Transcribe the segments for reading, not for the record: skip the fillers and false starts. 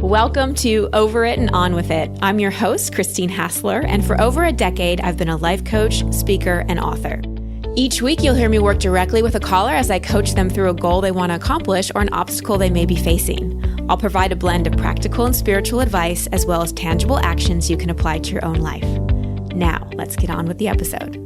Welcome to Over It and On With It. I'm your host, Christine Hassler, and for over a decade, I've been a life coach, speaker, and author. Each week, you'll hear me work directly with a caller as I coach them through a goal they want to accomplish or an obstacle they may be facing. I'll provide a blend of practical and spiritual advice, as well as tangible actions you can apply to your own life. Now, let's get on with the episode.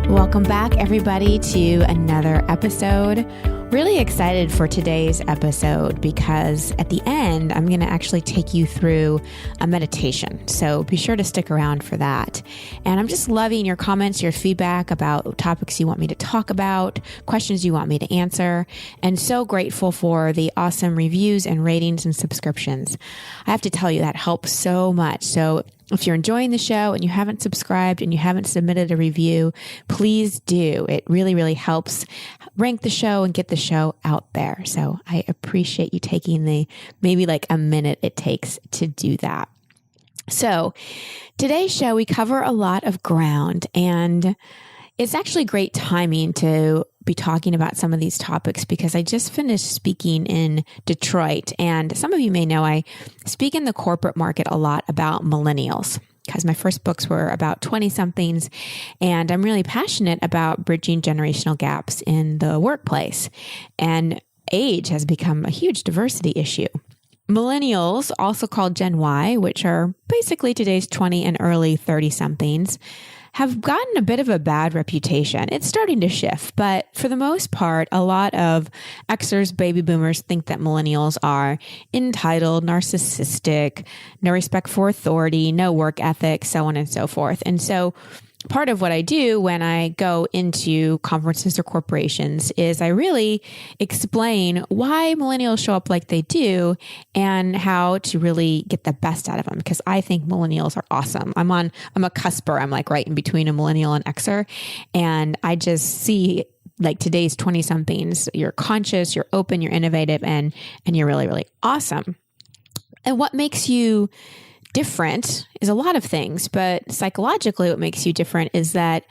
Welcome back, everybody, to another episode. Really excited for today's episode because at the end, I'm going to actually take you through a meditation. So be sure to stick around for that. And I'm just loving your comments, your feedback about topics you want me to talk about, questions you want me to answer, and so grateful for the awesome reviews and ratings and subscriptions. I have to tell you, that helps so much. So if you're enjoying the show and you haven't subscribed and you haven't submitted a review, please do. It really, really helps rank the show and get the show out there. So I appreciate you taking the maybe like a minute it takes to do that. So today's show, we cover a lot of ground, and it's actually great timing to be talking about some of these topics because I just finished speaking in Detroit, and some of you may know I speak in the corporate market a lot about millennials because my first books were about 20-somethings, and I'm really passionate about bridging generational gaps in the workplace, and age has become a huge diversity issue. Millennials, also called Gen Y, which are basically today's 20 and early 30-somethings, have gotten a bit of a bad reputation. It's starting to shift, but for the most part, a lot of Xers, baby boomers think that millennials are entitled, narcissistic, no respect for authority, no work ethic, so on and so forth. And so part of what I do when I go into conferences or corporations is I really explain why millennials show up like they do and how to really get the best out of them, because I think millennials are awesome. I'm a cusper. I'm like right in between a millennial and Xer. And I just see like today's 20-somethings, you're conscious, you're open, you're innovative, and you're really, really awesome. And what makes you different is a lot of things, but psychologically what makes you different is that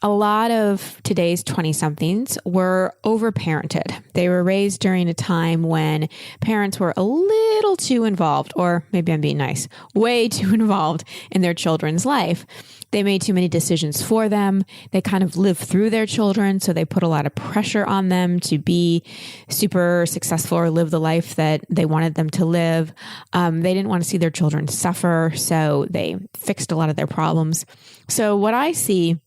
a lot of today's 20-somethings were overparented. They were raised during a time when parents were a little too involved, or maybe I'm being nice, way too involved in their children's life. They made too many decisions for them. They kind of lived through their children, so they put a lot of pressure on them to be super successful or live the life that they wanted them to live. They didn't want to see their children suffer, so they fixed a lot of their problems. So what I see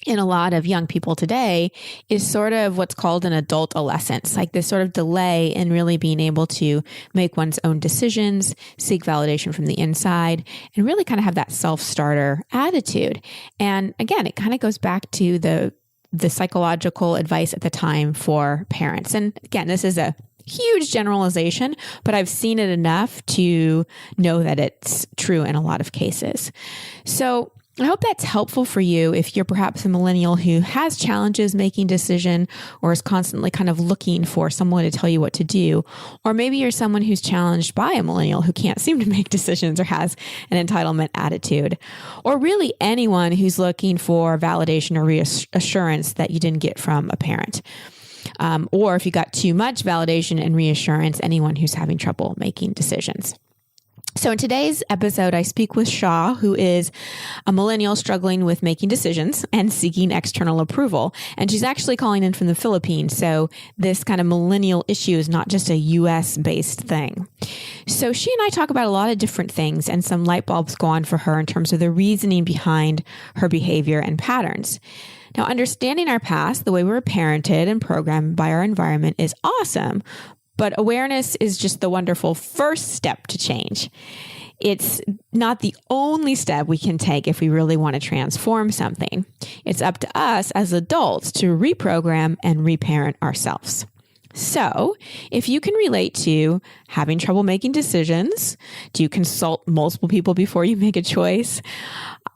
in a lot of young people today is sort of what's called an adolescence, like this sort of delay in really being able to make one's own decisions, seek validation from the inside, and really kind of have that self-starter attitude. And again, it kind of goes back to the psychological advice at the time for parents. And again, this is a huge generalization, but I've seen it enough to know that it's true in a lot of cases. So I hope that's helpful for you if you're perhaps a millennial who has challenges making decision or is constantly kind of looking for someone to tell you what to do. Or maybe you're someone who's challenged by a millennial who can't seem to make decisions or has an entitlement attitude. Or really anyone who's looking for validation or reassurance that you didn't get from a parent. Or if you got too much validation and reassurance, anyone who's having trouble making decisions. So in today's episode, I speak with Sha, who is a millennial struggling with making decisions and seeking external approval. And she's actually calling in from the Philippines. So this kind of millennial issue is not just a US-based thing. So she and I talk about a lot of different things, and some light bulbs go on for her in terms of the reasoning behind her behavior and patterns. Now, understanding our past, the way we were parented and programmed by our environment, is awesome. But awareness is just the wonderful first step to change. It's not the only step we can take if we really want to transform something. It's up to us as adults to reprogram and reparent ourselves. So if you can relate to having trouble making decisions, do you consult multiple people before you make a choice?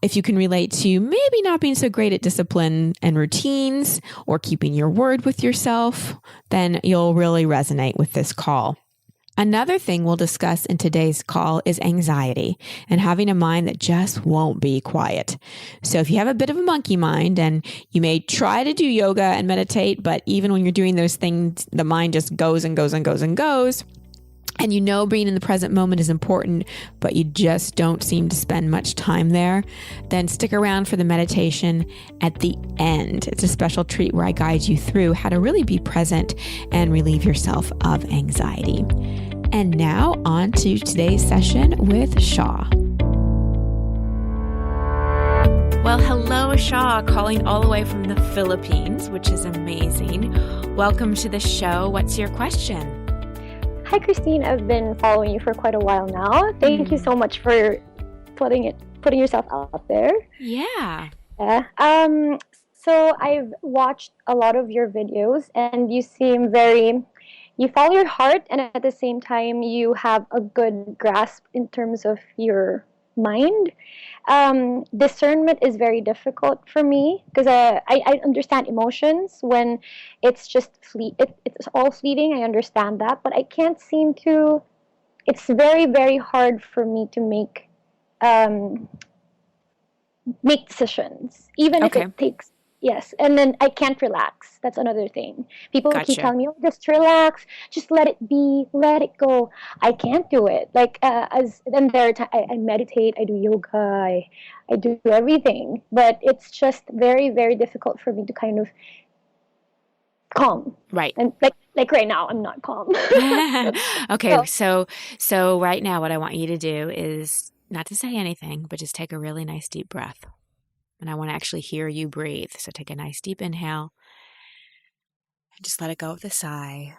If you can relate to maybe not being so great at discipline and routines or keeping your word with yourself, then you'll really resonate with this call. Another thing we'll discuss in today's call is anxiety and having a mind that just won't be quiet. So if you have a bit of a monkey mind and you may try to do yoga and meditate, but even when you're doing those things, the mind just goes and goes and goes and goes. And you know being in the present moment is important, but you just don't seem to spend much time there, then stick around for the meditation at the end. It's a special treat where I guide you through how to really be present and relieve yourself of anxiety. And now on to today's session with Sha. Well, hello, Sha, calling all the way from the Philippines, which is amazing. Welcome to the show. What's your question? Hi, Christine. I've been following you for quite a while now. Thank you so much for putting yourself out there. Yeah. So I've watched a lot of your videos, and you seem you follow your heart, and at the same time, you have a good grasp in terms of your mind. Discernment is very difficult for me because I understand emotions when it's just it's all fleeting. I understand that, but I can't seem to. It's very, very hard for me to make decisions, even if it takes. Yes, and then I can't relax. That's another thing. People keep telling me, "Oh, just relax, just let it be, let it go." I can't do it. Like I meditate, I do yoga, I do everything, but it's just very, very difficult for me to kind of calm. Right. And like right now, I'm not calm. Okay, so right now, what I want you to do is not to say anything, but just take a really nice deep breath. And I want to actually hear you breathe. So take a nice deep inhale and just let it go with a sigh.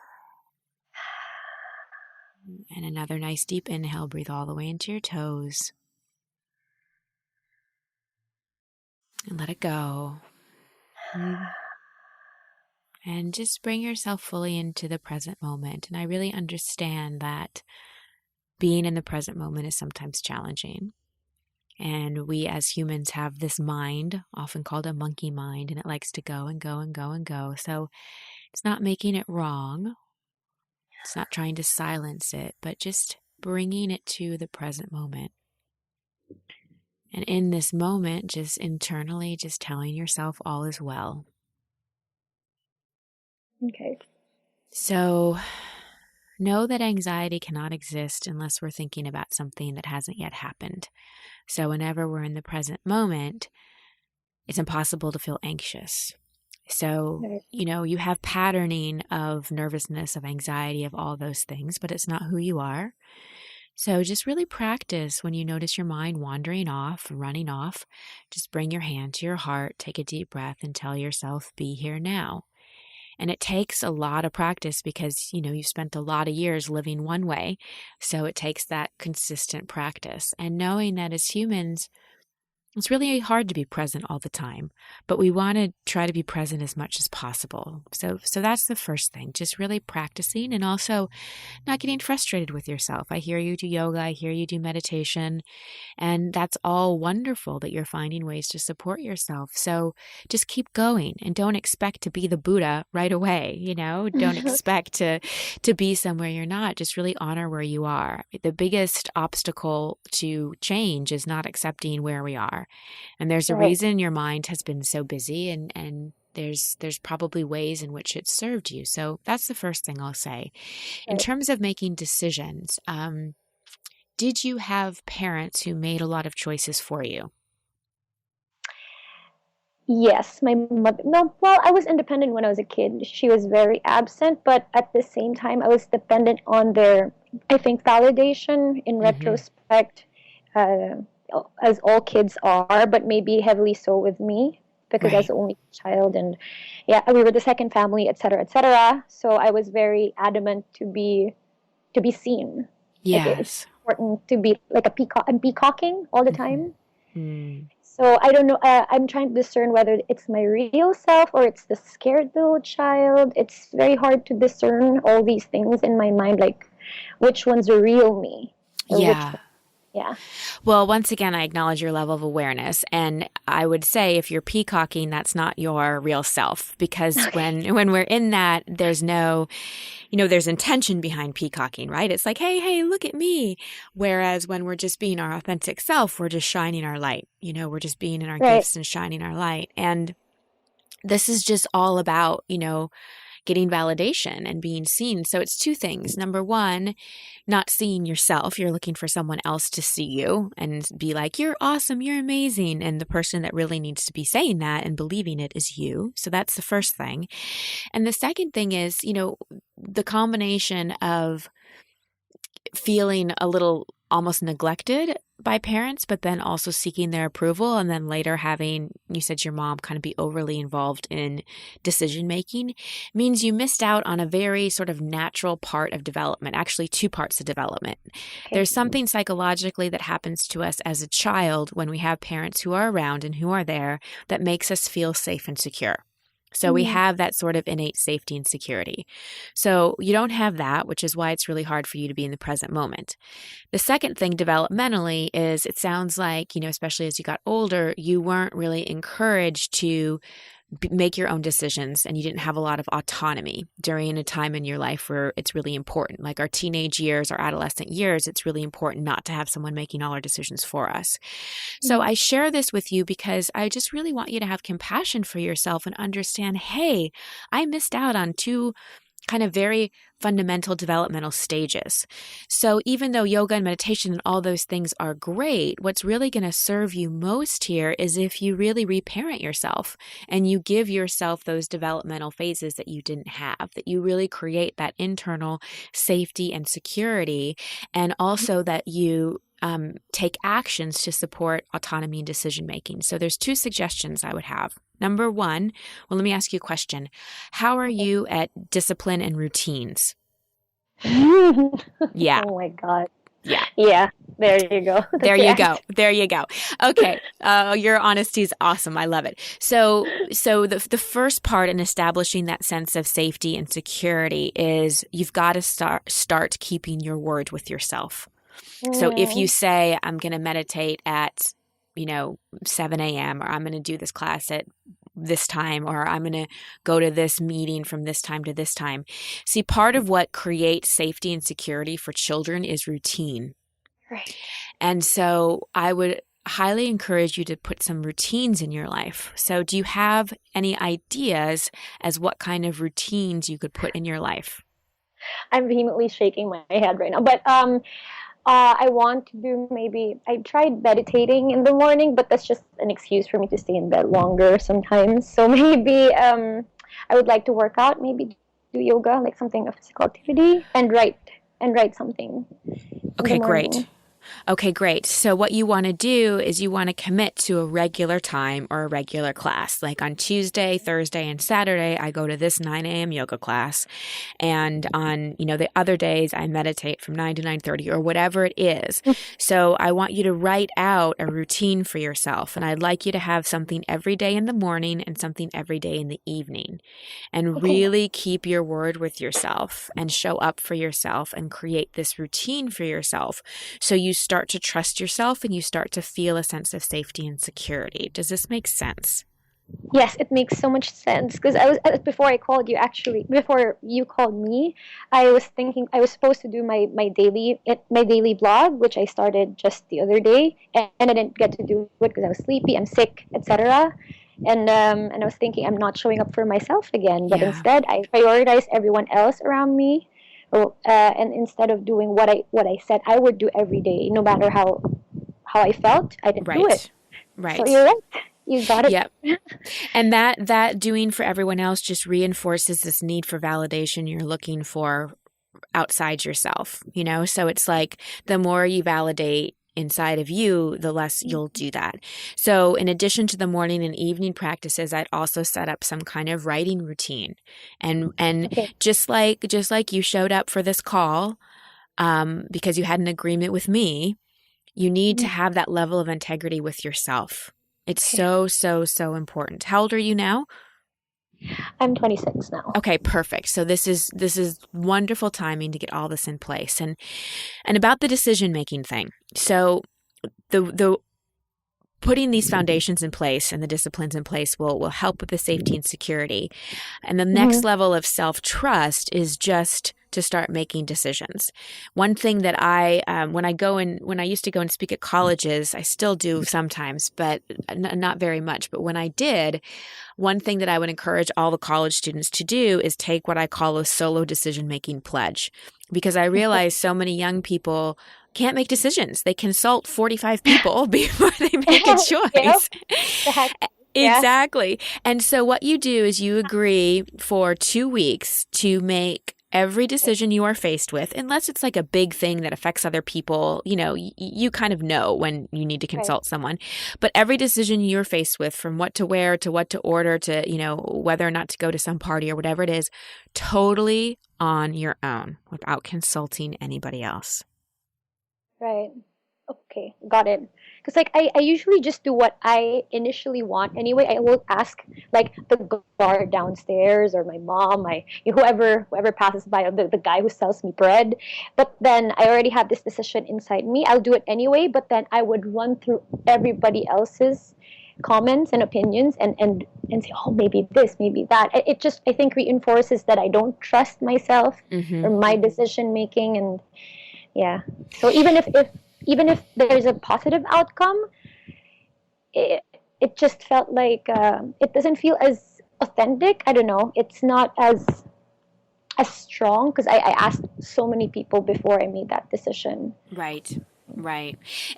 And another nice deep inhale. Breathe all the way into your toes. And let it go. And just bring yourself fully into the present moment. And I really understand that being in the present moment is sometimes challenging. And we as humans have this mind, often called a monkey mind, and it likes to go and go and go and go. So it's not making it wrong. It's not trying to silence it, but just bringing it to the present moment. And in this moment, just internally, just telling yourself all is well. Okay. So know that anxiety cannot exist unless we're thinking about something that hasn't yet happened. So whenever we're in the present moment, it's impossible to feel anxious. So, you have patterning of nervousness, of anxiety, of all those things, but it's not who you are. So just really practice when you notice your mind wandering off, running off, just bring your hand to your heart, take a deep breath, and tell yourself, be here now. And it takes a lot of practice because, you've spent a lot of years living one way. So it takes that consistent practice. And knowing that as humans, it's really hard to be present all the time, but we want to try to be present as much as possible. So that's the first thing, just really practicing and also not getting frustrated with yourself. I hear you do yoga, I hear you do meditation, and that's all wonderful that you're finding ways to support yourself. So just keep going and don't expect to be the Buddha right away. Don't expect to be somewhere you're not. Just really honor where you are. The biggest obstacle to change is not accepting where we are. And there's a reason your mind has been so busy and there's probably ways in which it's served you. So that's the first thing I'll say. In terms of making decisions, did you have parents who made a lot of choices for you? Yes, my mother. No, well, I was independent when I was a kid. She was very absent, but at the same time, I was dependent on their, I think, validation in retrospect, as all kids are, but maybe heavily so with me because I was the only child, and we were the second family, etc., etc. So I was very adamant to be seen. Yes, like it's important to be like a peacock. I'm peacocking all the time. So I don't know. I'm trying to discern whether it's my real self or it's the scared little child. It's very hard to discern all these things in my mind, like which one's the real me. Yeah. Well, once again, I acknowledge your level of awareness. And I would say if you're peacocking, that's not your real self. Because Okay. when we're in that, there's no, there's intention behind peacocking, right? It's like, hey, look at me. Whereas when we're just being our authentic self, we're just shining our light. We're just being in our Right. gifts and shining our light. And this is just all about, getting validation and being seen. So it's two things. Number one, not seeing yourself. You're looking for someone else to see you and be like, you're awesome, you're amazing. And the person that really needs to be saying that and believing it is you. So that's the first thing. And the second thing is, the combination of feeling a little almost neglected by parents, but then also seeking their approval. And then later having, you said your mom kind of be overly involved in decision making means you missed out on a very sort of natural part of development, actually two parts of development. Okay. There's something psychologically that happens to us as a child when we have parents who are around and who are there that makes us feel safe and secure. So we have that sort of innate safety and security. So you don't have that, which is why it's really hard for you to be in the present moment. The second thing developmentally is it sounds like, especially as you got older, you weren't really encouraged to make your own decisions and you didn't have a lot of autonomy during a time in your life where it's really important. Like our teenage years, our adolescent years, it's really important not to have someone making all our decisions for us. So I share this with you because I just really want you to have compassion for yourself and understand, hey, I missed out on two kind of very fundamental developmental stages. So even though yoga and meditation and all those things are great, what's really going to serve you most here is if you really reparent yourself and you give yourself those developmental phases that you didn't have, that you really create that internal safety and security, and also that you take actions to support autonomy and decision making. So there's two suggestions I would have. Number one, well, let me ask you a question. How are you at discipline and routines? Yeah. Oh my God. Yeah. Yeah. There you go. There you go. There you go. Okay. Your honesty is awesome. I love it. So the first part in establishing that sense of safety and security is you've got to start keeping your word with yourself. So if you say, I'm going to meditate at, 7 a.m. or I'm going to do this class at this time, or I'm going to go to this meeting from this time to this time. See, part of what creates safety and security for children is routine. Right. And so I would highly encourage you to put some routines in your life. So do you have any ideas as what kind of routines you could put in your life? I'm vehemently shaking my head right now. But I want to do I tried meditating in the morning, but that's just an excuse for me to stay in bed longer sometimes. So maybe I would like to work out, maybe do yoga, like something, a physical activity, and write something. Okay, great. Okay, great. So what you want to do is you want to commit to a regular time or a regular class. Like on Tuesday, Thursday, and Saturday, I go to this 9 a.m. yoga class. And on, the other days, I meditate from 9 to 9:30 or whatever it is. So I want you to write out a routine for yourself. And I'd like you to have something every day in the morning and something every day in the evening. And really keep your word with yourself and show up for yourself and create this routine for yourself. So you start to trust yourself and you start to feel a sense of safety and security. Does this make sense? Yes, it makes so much sense because before you called me, I was thinking I was supposed to do my daily blog, which I started just the other day, and I didn't get to do it because I was sleepy, I'm sick, etc. And I was thinking I'm not showing up for myself again, but instead I prioritized everyone else around me. And instead of doing what I said I would do every day, no matter how I felt, I didn't do it. Right. So you're right. You got it. Yep. And that doing for everyone else just reinforces this need for validation you're looking for outside yourself, So it's like the more you validate inside of you, the less you'll do that. So in addition to the morning and evening practices, I'd also set up some kind of writing routine. And just like you showed up for this call, because you had an agreement with me, you need to have that level of integrity with yourself. It's so, so, so important. How old are you now? I'm 26 now. Okay, perfect. So this is wonderful timing to get all this in place. And about the decision-making thing. So the putting these foundations in place and the disciplines in place will help with the safety and security. And the next level of self-trust is just to start making decisions. One thing that when I used to go and speak at colleges, I still do sometimes, but not very much. But when I did, one thing that I would encourage all the college students to do is take what I call a solo decision-making pledge, because I realize so many young people can't make decisions. They consult 45 people before they make a choice. Exactly. And so what you do is you agree for 2 weeks to make every decision you are faced with, unless it's like a big thing that affects other people, you kind of know when you need to consult someone. But every decision you're faced with, from what to wear to what to order to, whether or not to go to some party or whatever it is, totally on your own without consulting anybody else. Right. Okay, got it. Because I usually just do what I initially want anyway. I will ask like the guard downstairs or my mom, whoever passes by, the guy who sells me bread. But then I already have this decision inside me. I'll do it anyway. But then I would run through everybody else's comments and opinions and say, oh, maybe this, maybe that. It just, I think, reinforces that I don't trust myself or my decision making. And yeah, so even if there's a positive outcome, it just felt like it doesn't feel as authentic. I don't know. It's not as strong because I asked so many people before I made that decision. Right.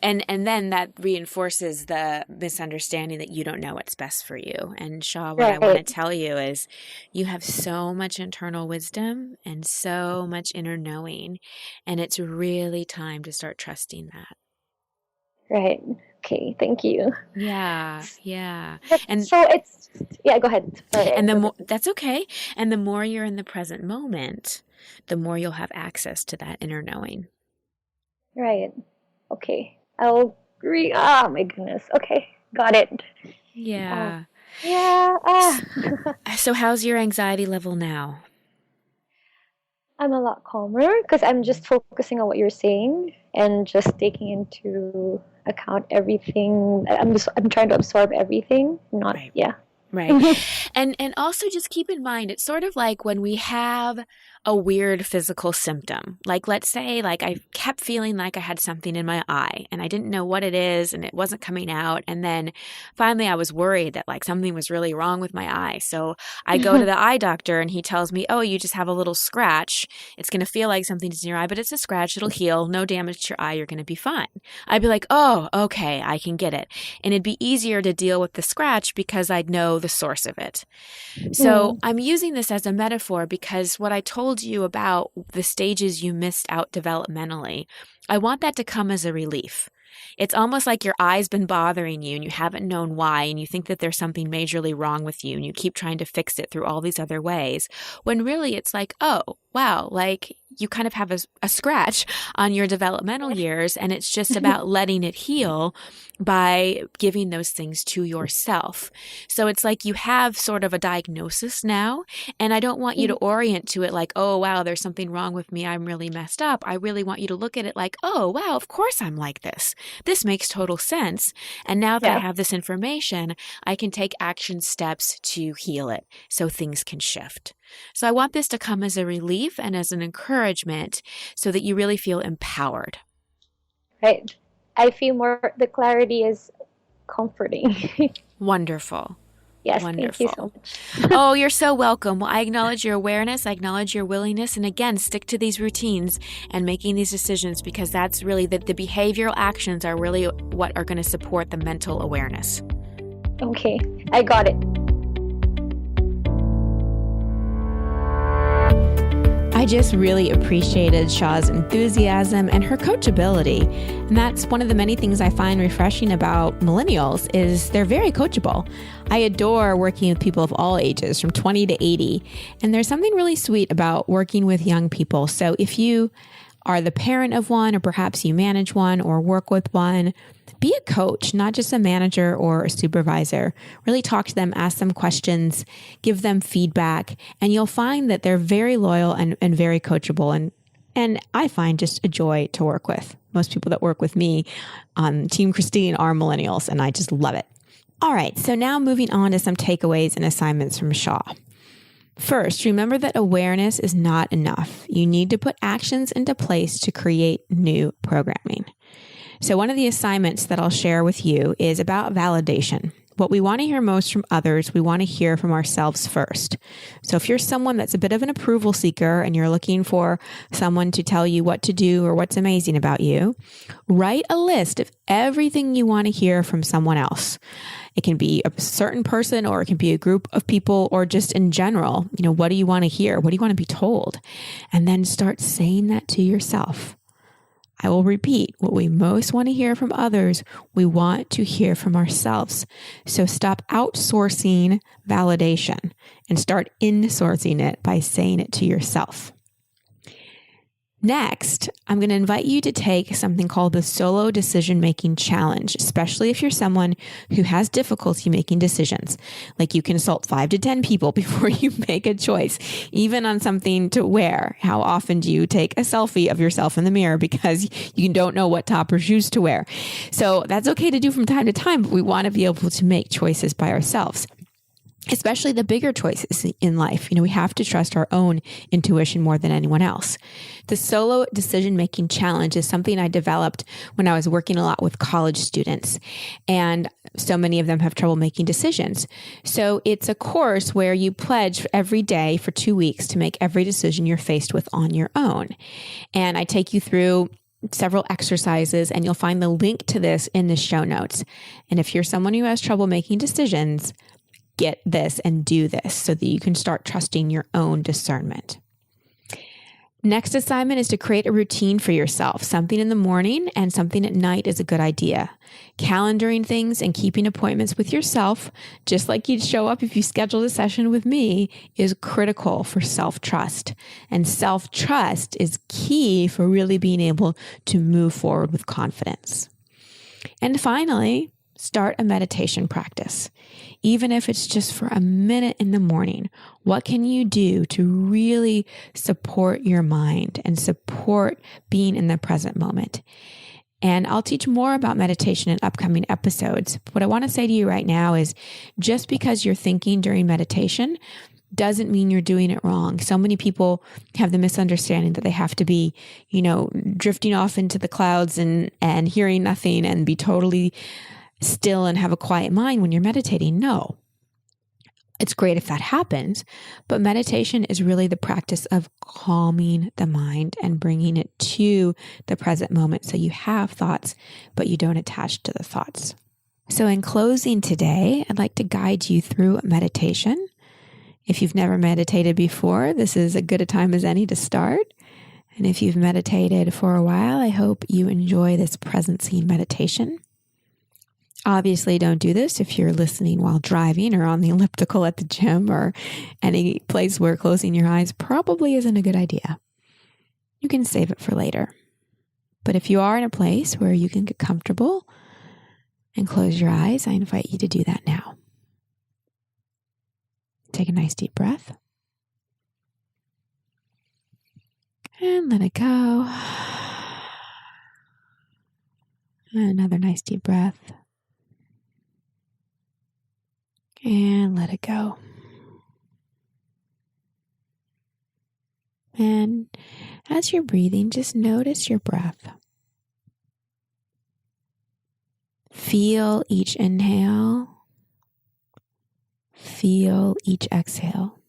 And then that reinforces the misunderstanding that you don't know what's best for you. And Sha, what I want to tell you is you have so much internal wisdom and so much inner knowing, and it's really time to start trusting that. Right. Okay. Thank you. Yeah. And so it's, go ahead. Sorry. And that's okay. And the more you're in the present moment, the more you'll have access to that inner knowing. Right. Okay. I'll agree. Oh my goodness. Okay. Got it. Yeah. Yeah. So how's your anxiety level now? I'm a lot calmer because I'm just focusing on what you're saying and just taking into account everything. I'm trying to absorb everything. Right. And also just keep in mind, it's sort of like when we have a weird physical symptom. Like, let's say, like, I kept feeling like I had something in my eye and I didn't know what it is and it wasn't coming out. And then finally I was worried that like something was really wrong with my eye. So I go to the eye doctor and he tells me, oh, you just have a little scratch. It's going to feel like something's in your eye, but it's a scratch. It'll heal. No damage to your eye. You're going to be fine. I'd be like, oh, okay, I can get it. And it'd be easier to deal with the scratch because I'd know the source of it. So I'm using this as a metaphor because what I told you about the stages you missed out developmentally, I want that to come as a relief. It's almost like your eye's been bothering you and you haven't known why, and you think that there's something majorly wrong with you and you keep trying to fix it through all these other ways, when really it's like, oh, wow, like you kind of have a scratch on your developmental years, and it's just about letting it heal by giving those things to yourself. So it's like you have sort of a diagnosis now, and I don't want you to orient to it like, oh, wow, there's something wrong with me. I'm really messed up. I really want you to look at it like, oh, wow, of course I'm like this. This makes total sense. And now that I have this information, I can take action steps to heal it so things can shift. So I want this to come as a relief and as an encouragement so that you really feel empowered. Right. I feel the clarity is comforting. Wonderful. Yes, Wonderful. Thank you so much. Oh, you're so welcome. Well, I acknowledge your awareness. I acknowledge your willingness. And again, stick to these routines and making these decisions, because that's really the behavioral actions are really what are going to support the mental awareness. Okay, I got it. I just really appreciated Sha's enthusiasm and her coachability. And that's one of the many things I find refreshing about millennials is they're very coachable. I adore working with people of all ages, from 20 to 80. And there's something really sweet about working with young people. So if you are the parent of one, or perhaps you manage one or work with one, be a coach, not just a manager or a supervisor. Really talk to them, ask them questions, give them feedback, and you'll find that they're very loyal and very coachable. And I find just a joy to work with. Most people that work with me on Team Christine are millennials, and I just love it. All right, so now moving on to some takeaways and assignments from Sha. First, remember that awareness is not enough. You need to put actions into place to create new programming. So one of the assignments that I'll share with you is about validation. What we want to hear most from others, we want to hear from ourselves first. So if you're someone that's a bit of an approval seeker and you're looking for someone to tell you what to do or what's amazing about you, write a list of everything you want to hear from someone else. It can be a certain person, or it can be a group of people, or just in general. What do you want to hear? What do you want to be told? And then start saying that to yourself. I will repeat, what we most want to hear from others, we want to hear from ourselves. So stop outsourcing validation and start insourcing it by saying it to yourself. Next, I'm going to invite you to take something called the solo decision-making challenge, especially if you're someone who has difficulty making decisions. Like, you consult 5 to 10 people before you make a choice, even on something to wear. How often do you take a selfie of yourself in the mirror because you don't know what top or shoes to wear? So that's okay to do from time to time, but we want to be able to make choices by ourselves. Especially the bigger choices in life. We have to trust our own intuition more than anyone else. The solo decision-making challenge is something I developed when I was working a lot with college students. And so many of them have trouble making decisions. So it's a course where you pledge every day for 2 weeks to make every decision you're faced with on your own. And I take you through several exercises, and you'll find the link to this in the show notes. And if you're someone who has trouble making decisions, get this and do this so that you can start trusting your own discernment. Next assignment is to create a routine for yourself. Something in the morning and something at night is a good idea. Calendaring things and keeping appointments with yourself, just like you'd show up if you scheduled a session with me, is critical for self-trust. And self-trust is key for really being able to move forward with confidence. And finally, start a meditation practice. Even if it's just for a minute in the morning, what can you do to really support your mind and support being in the present moment? And I'll teach more about meditation in upcoming episodes. What I want to say to you right now is, just because you're thinking during meditation doesn't mean you're doing it wrong. So many people have the misunderstanding that they have to be, drifting off into the clouds and hearing nothing and be totally still and have a quiet mind when you're meditating. No, it's great if that happens, but meditation is really the practice of calming the mind and bringing it to the present moment. So you have thoughts, but you don't attach to the thoughts. So in closing today, I'd like to guide you through meditation. If you've never meditated before, this is as good a time as any to start. And if you've meditated for a while, I hope you enjoy this present scene meditation. Obviously, don't do this if you're listening while driving or on the elliptical at the gym or any place where closing your eyes probably isn't a good idea. You can save it for later. But if you are in a place where you can get comfortable and close your eyes, I invite you to do that now. Take a nice deep breath. And let it go. Another nice deep breath. And let it go. And as you're breathing, just notice your breath. Feel each inhale. Feel each exhale.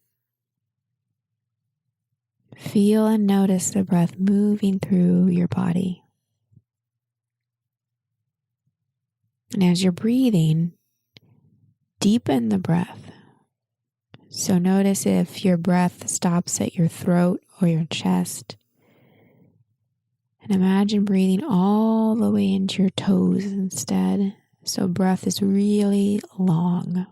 Feel and notice the breath moving through your body. And as you're breathing, deepen the breath. So notice if your breath stops at your throat or your chest. And imagine breathing all the way into your toes instead. So breath is really long.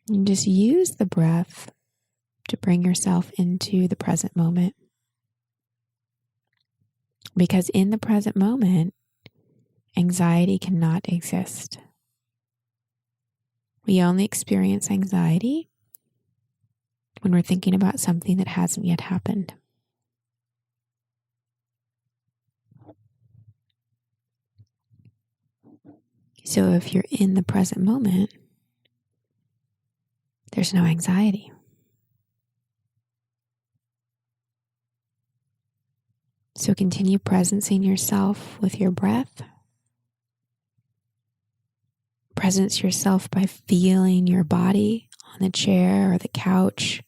And just use the breath to bring yourself into the present moment. Because in the present moment, anxiety cannot exist. We only experience anxiety when we're thinking about something that hasn't yet happened. So if you're in the present moment, there's no anxiety. So continue presencing yourself with your breath. Presence yourself by feeling your body on the chair or the couch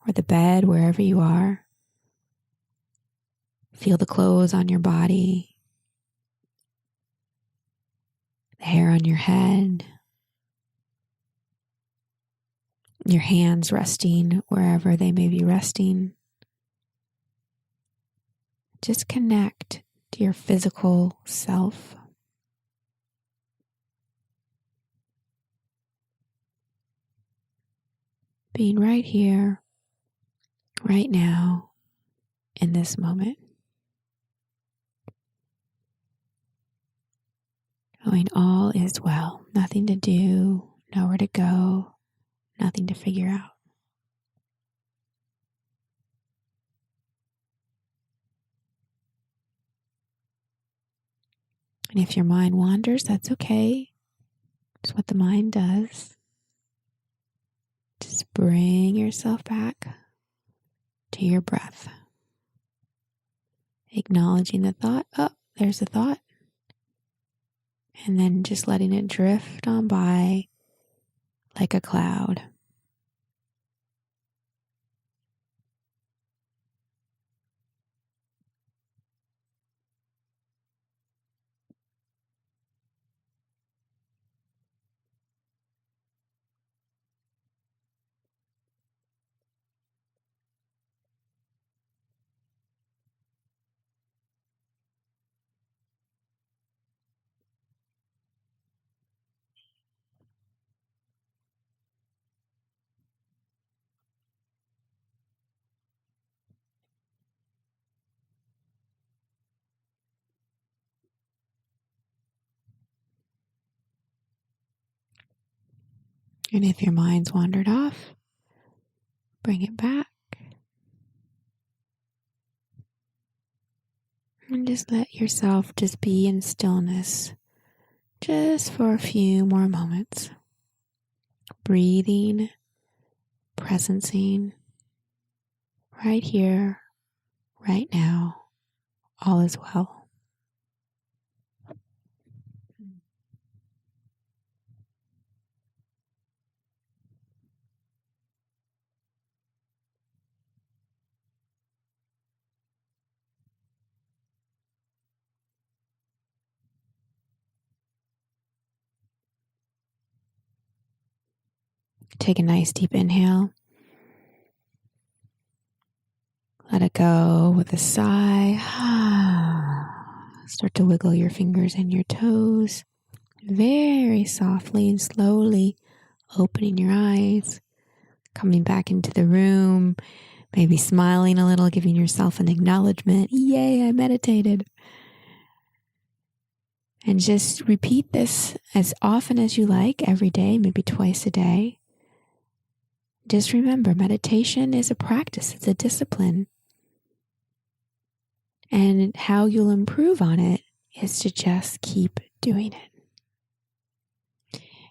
or the bed, wherever you are. Feel the clothes on your body, the hair on your head, your hands resting wherever they may be resting. Just connect to your physical self. Being right here, right now, in this moment. Knowing all is well. Nothing to do, nowhere to go, nothing to figure out. And if your mind wanders, that's okay. It's what the mind does. Just bring yourself back to your breath. Acknowledging the thought. Oh, there's a thought. And then just letting it drift on by like a cloud. And if your mind's wandered off, bring it back. And just let yourself just be in stillness just for a few more moments. Breathing, presencing, right here, right now, all is well. Take a nice deep inhale. Let it go with a sigh. Start to wiggle your fingers and your toes. Very softly and slowly opening your eyes. Coming back into the room. Maybe smiling a little, giving yourself an acknowledgement. Yay, I meditated. And just repeat this as often as you like, every day, maybe twice a day. Just remember, meditation is a practice, it's a discipline. And how you'll improve on it is to just keep doing it.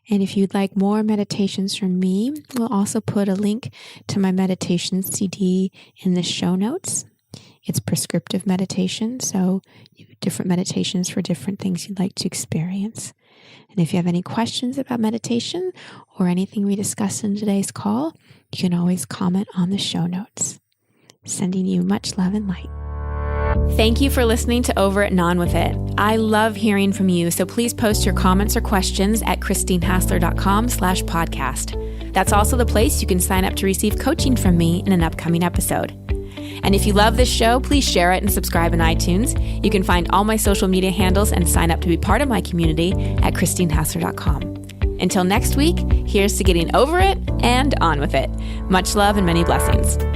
And if you'd like more meditations from me, we'll also put a link to my meditation CD in the show notes. It's prescriptive meditation, so different meditations for different things you'd like to experience. And if you have any questions about meditation or anything we discussed in today's call, you can always comment on the show notes. Sending you much love and light. Thank you for listening to Over It and On With It. I love hearing from you, so please post your comments or questions at christinehassler.com/podcast. That's also the place you can sign up to receive coaching from me in an upcoming episode. And if you love this show, please share it and subscribe in iTunes. You can find all my social media handles and sign up to be part of my community at christinehassler.com. Until next week, here's to getting over it and on with it. Much love and many blessings.